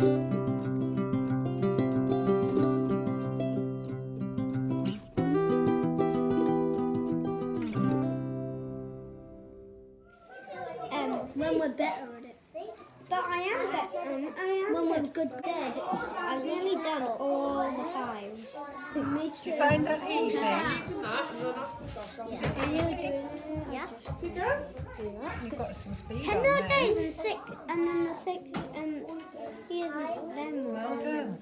When we're better at it. But I am better. When we're good dead, I've nearly done all the 5s. Do you find that easy? Yeah. Is it easy? Yeah. You've got some speed 10 on more there. days and 6, and then the 6, and he isn't then. Well done.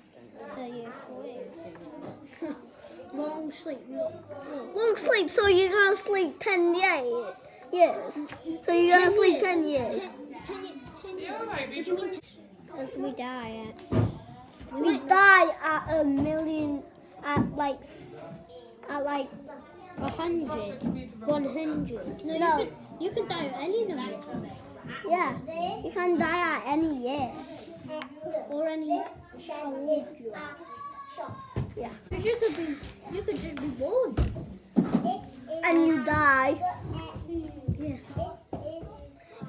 So year 4. Long sleep. Long sleep, so you're going to sleep 10 years. So you're going to sleep 10 years. 10 years. What do you mean? Because we die at... We die at a million... At like 100. 100. No. You can die at any number. Yeah. You can die at any year. Or any... How old you are. Yeah. You could just be born. And you die. Yeah.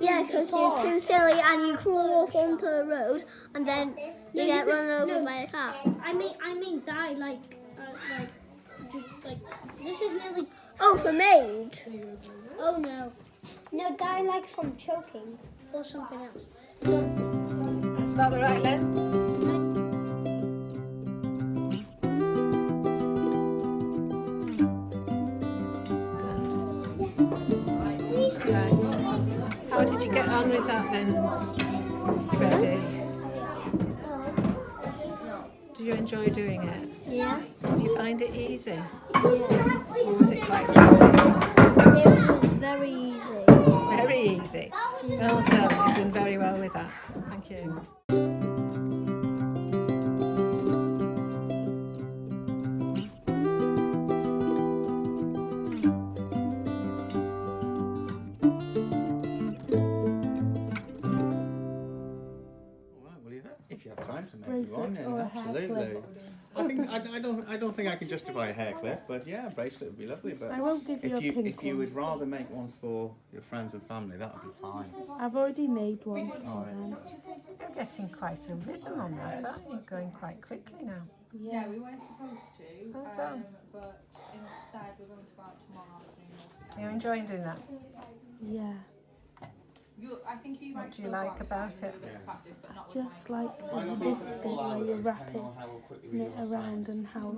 Yeah, because you're too silly and you crawl off onto the road and then you get run over by a car. I mean die like this is nearly. Oh, from age. Oh no. No, die like from choking or something else. That's about the right length. How did you get on with that then, Freddie? Did you enjoy doing it? Yeah. Did you find it easy? Yeah. Or was it quite tricky? It was very easy. Very easy. Well done. You've done very well with that. Thank you. If you have time to make one, then absolutely. I don't think I can justify a hair clip, but yeah, a bracelet would be lovely. But I won't give you a pink if you would rather make one for your friends and family, that would be fine. I've already made one. You're getting quite a rhythm on that, aren't you? Going quite quickly now. Yeah, we weren't supposed to, Well done. but instead we're going to go out tomorrow afternoon. You're enjoying doing that? Yeah. I think you What do you like about it? practice, but not Just like this bit where you're wrapping it around and how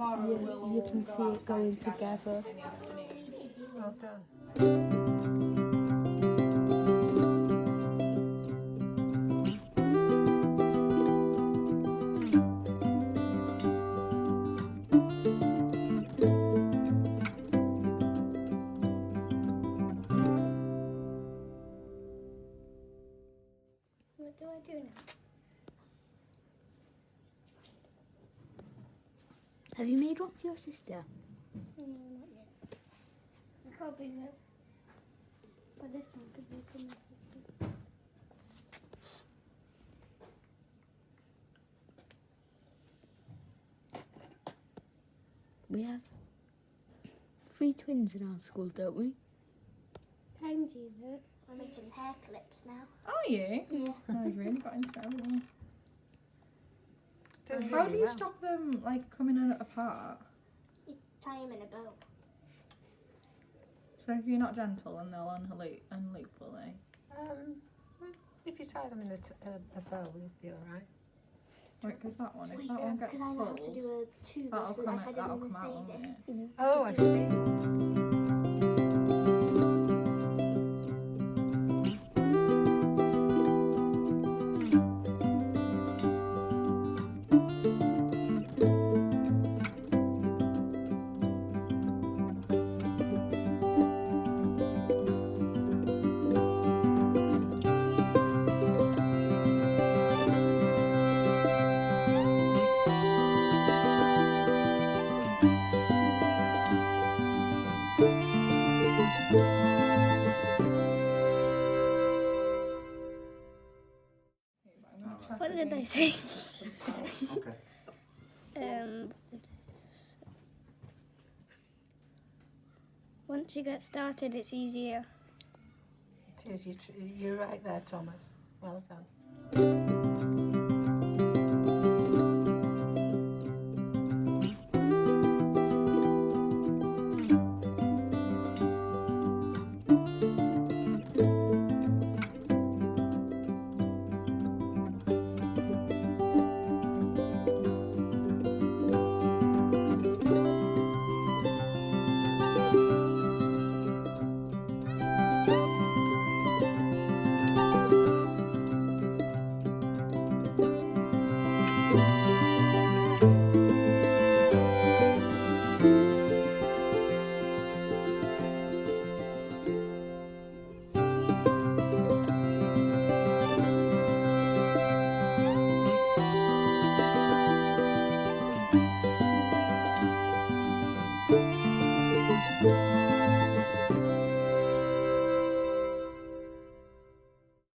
you can see it going together. in the afternoon. Well done. What do I do now? Have you made one for your sister? No, not yet. I probably will. But this one could be for my sister. We have 3 twins in our school, don't we? Times you though. I'm making hair clips now. Are you? Yeah. No, you've really got into it, haven't you? Doing How really do you well. stop them like coming in apart? You tie them in a bow. So if you're not gentle, then they'll unloop, will they? If you tie them in a bow, you'll be all right. Right, because that one, if that one gets Because I know how to pulled, do a tube that'll so come like I out, did that'll in Miss come out, won't Davis. it? Oh, I see. What did I say? Okay. Once you get started, it's easier. It is. You're right there, Thomas. Well done.